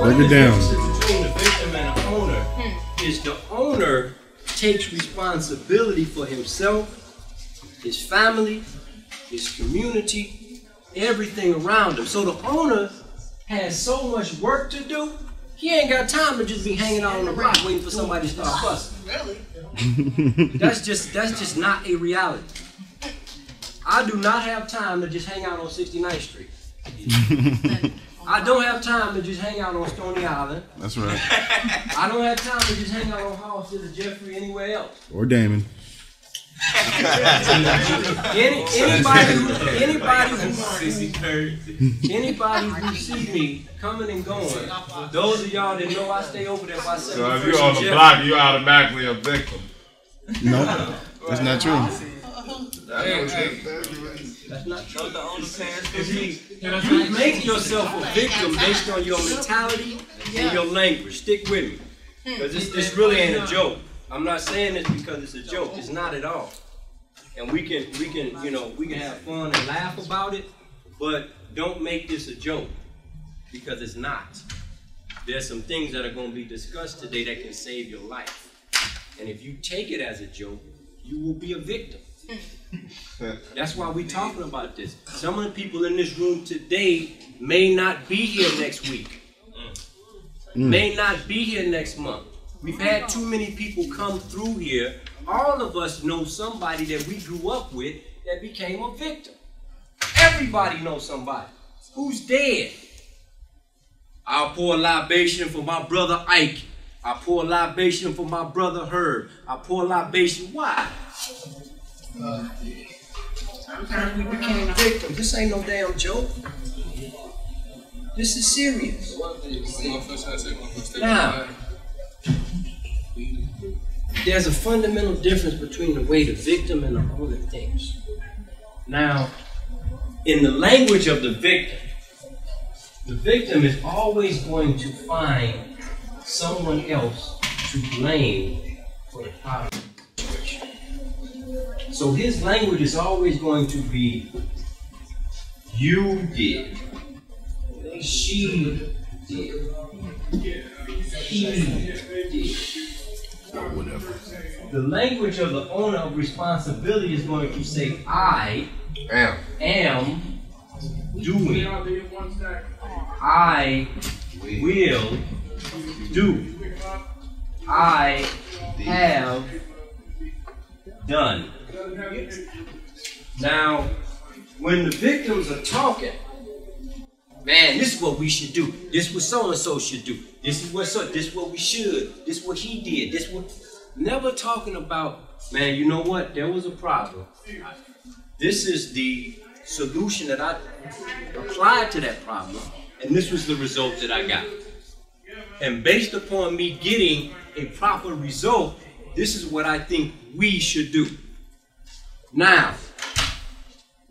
Break it down. The difference between the victim and the owner is the owner takes responsibility for himself, his family, his community, everything around him. So the owner has so much work to do, he ain't got time to just be hanging out on the rock waiting for somebody to start fussing. Really? That's just not a reality. I do not have time to just hang out on 69th Street. I don't have time to just hang out on Stony Island. That's right. I don't have time to just hang out on Halsted or Jeffrey anywhere else. Or Damon. Anybody who see me coming and going, those of y'all that know I stay over there by 7th. So if you're on the block, you're automatically a victim. No, that's not true. That's not true. You make yourself a victim based on your mentality and your language. Stick with me, because this really ain't a joke. I'm not saying this because it's a joke. It's not at all. And we can have fun and laugh about it, but don't make this a joke, because it's not. There's some things that are going to be discussed today that can save your life. And if you take it as a joke, you will be a victim. That's why we're talking about this. Some of the people in this room today may not be here next week. May not be here next month. We've had too many people come through here. All of us know somebody that we grew up with that became a victim. Everybody knows somebody who's dead. I'll pour a libation for my brother Ike. I pour a libation for my brother Herb. I pour a libation. Why? Sometimes we became victims. This ain't no damn joke. This is serious. Now, there's a fundamental difference between the way the victim and the owner thinks. Now, in the language of the victim is always going to find someone else to blame for the problem situation. So his language is always going to be, you did, she did, he did. Whatever. The language of the owner of responsibility is going to say, I am doing. I will do. I have done. Now, when the victims are talking, man, this is what we should do. This is what so-and-so should do. This is what we should. This is what he did. This what. Never talking about, man, you know what? There was a problem. This is the solution that I applied to that problem, and this was the result that I got. And based upon me getting a proper result, this is what I think we should do. Now,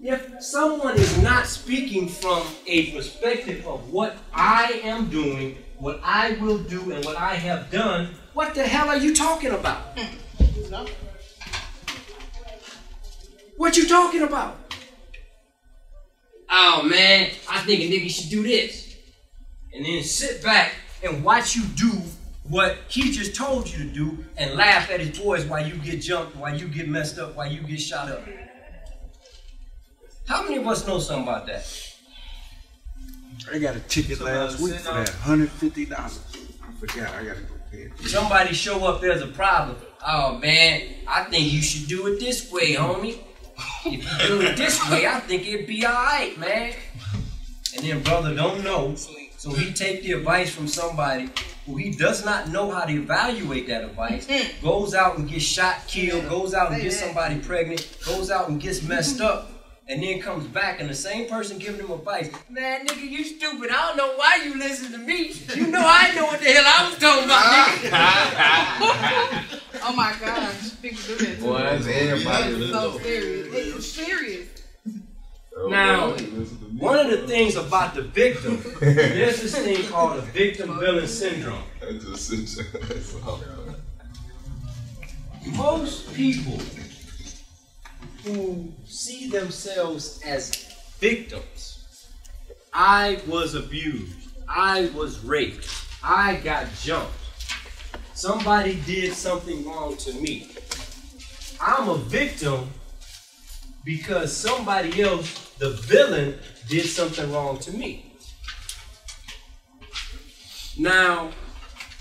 if someone is not speaking from a perspective of what I am doing, what I will do, and what I have done, what the hell are you talking about? What you talking about? Oh man, I think a nigga should do this. And then sit back and watch you do what he just told you to do and laugh at his boys while you get jumped, while you get messed up, while you get shot up. How many of us know something about that? I got a ticket last week for that, $150. I forgot, I gotta go pay it. Somebody show up, there's a problem. Oh man, I think you should do it this way, homie. If you do it this way, I think it'd be alright, man. And then brother don't know, so he take the advice from somebody who he does not know how to evaluate that advice, goes out and gets shot, killed, goes out and gets somebody pregnant, goes out and gets messed up, and then comes back and the same person giving him advice. Man, nigga, you stupid. I don't know why you listen to me. You know I know what the hell I was talking about, nigga. Oh my gosh, people do that too. Boy, that's everybody. It's so serious. It's serious. Now, one of the things about the victim, there's this thing called the victim-villain syndrome. Most people who see themselves as victims, I was abused, I was raped, I got jumped. Somebody did something wrong to me. I'm a victim because somebody else, the villain, did something wrong to me. Now,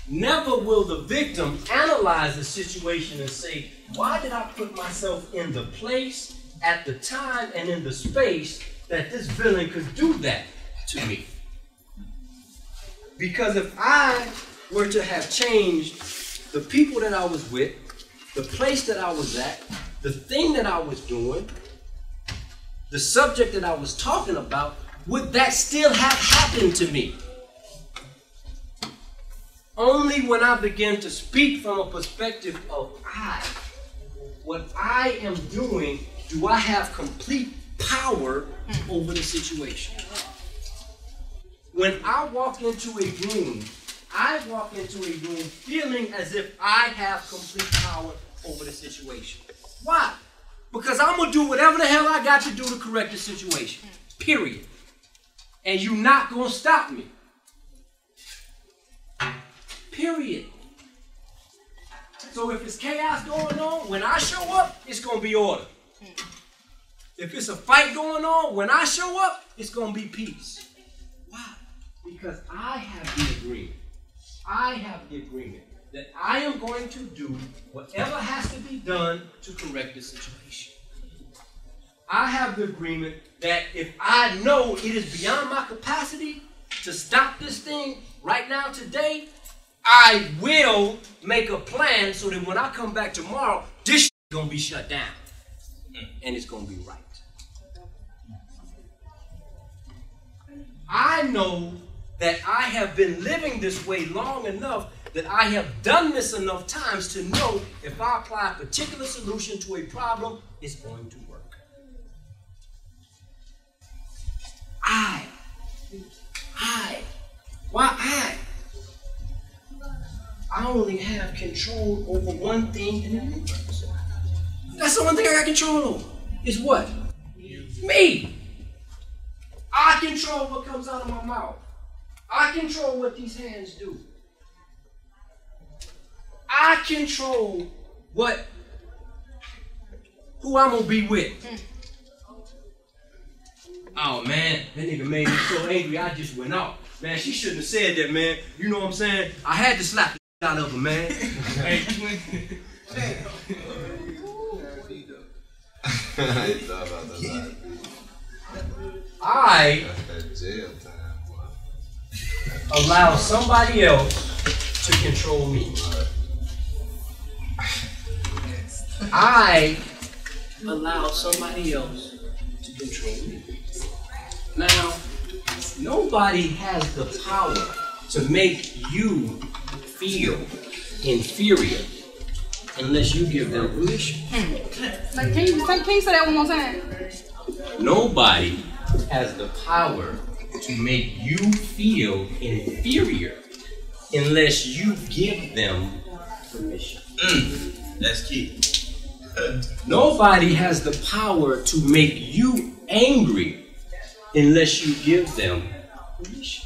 never will the victim analyze the situation and say, why did I put myself in the place, at the time, and in the space that this villain could do that to me? Because if I were to have changed the people that I was with, the place that I was at, the thing that I was doing, the subject that I was talking about, would that still have happened to me? Only when I begin to speak from a perspective of what I am doing, do I have complete power over the situation. When I walk into a room, I walk into a room feeling as if I have complete power over the situation. Why? Because I'm going to do whatever the hell I got to do to correct the situation. Period. And you're not going to stop me. Period. So if it's chaos going on, when I show up, it's going to be order. If it's a fight going on, when I show up, it's going to be peace. Why? Because I have the agreement. I have the agreement that I am going to do whatever has to be done to correct the situation. I have the agreement that if I know it is beyond my capacity to stop this thing right now, today, I will make a plan so that when I come back tomorrow, this shit is going to be shut down. And it's going to be right. I know that I have been living this way long enough that I have done this enough times to know if I apply a particular solution to a problem, it's going to work. Why I? I only have control over one thing in the universe. That's the one thing I got control over. Is what? Me. I control what comes out of my mouth. I control what these hands do. I control who I'm gonna be with. Oh man, that nigga made me so angry I just went off. Man, she shouldn't have said that, man. You know what I'm saying? I had to slap the out of her, man. Hey, I allow somebody else to control me. I allow somebody else to control me. Now, nobody has the power to make you feel inferior unless you give them permission. Like, can you say that one more time? Nobody has the power to make you feel inferior unless you give them permission. That's key. Nobody has the power to make you angry unless you give them permission.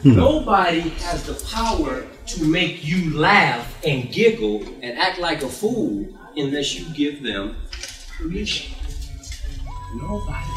Nobody has the power to make you laugh and giggle and act like a fool unless you give them permission. Nobody.